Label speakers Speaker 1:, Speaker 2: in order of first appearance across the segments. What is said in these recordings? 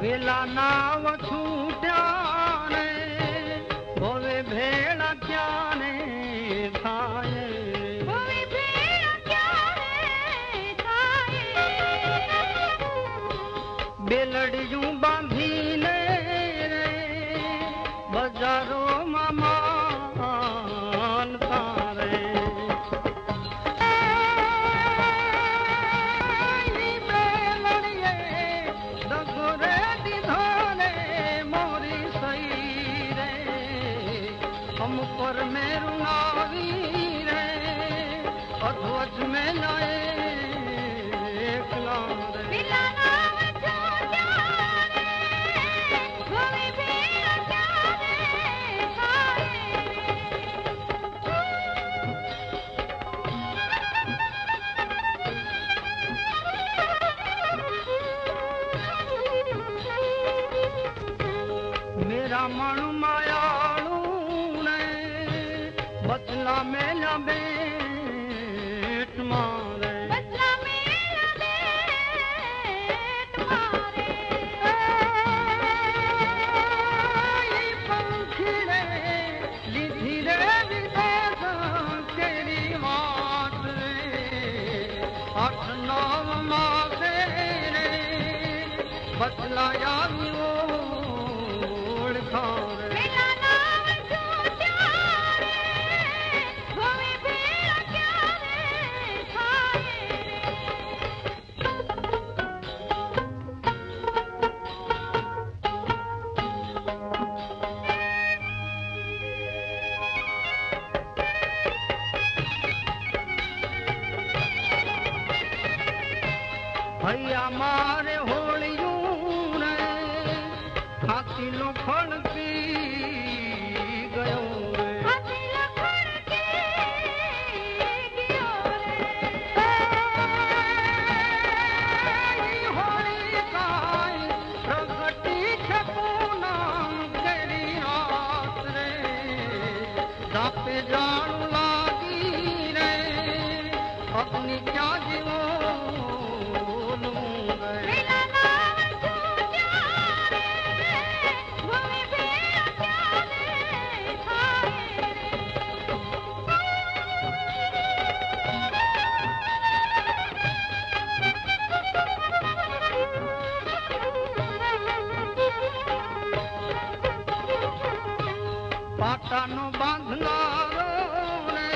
Speaker 1: वेला नाव छूटा ने होवे भेड़ा क्या ने खाए होवे भेड़ा क्या ने खाए बेलड़ियों बांधी ने बाजारों मामान तारे हम पर मेरू नावी रे अध्वज में लाए एकला रे बिला नाव छोटा रे होवे भेड़ा क्या रे खाए मेरा मन मायालू बदला मेला बेट मारे बदला मेला बेट मारे ये पंखीड़े लिधी रे विदेश तेरी बात रे 8-9 मासे रे बदला यारी ओढ़ खारे भैया मारे होलियों ने हाथी लोखंड पी गयो रे हाथी लोखंड पी गयो रे होली काई प्रगति छपूना तेरी रात रे दापे जानू लागी रे अपनी क्या जीवो पाटानो बांधना रे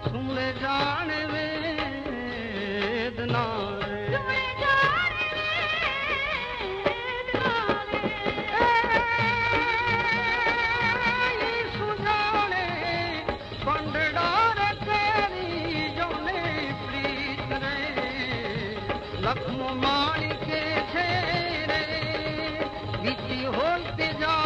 Speaker 1: सुमले जाने वेदना रे सुमले जाने वेदना रे सुजाने पंडड़ा तेरी जोने प्रीत रे लखनऊ माणी के छेरे बीती होते जा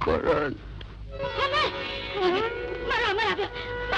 Speaker 1: Coral.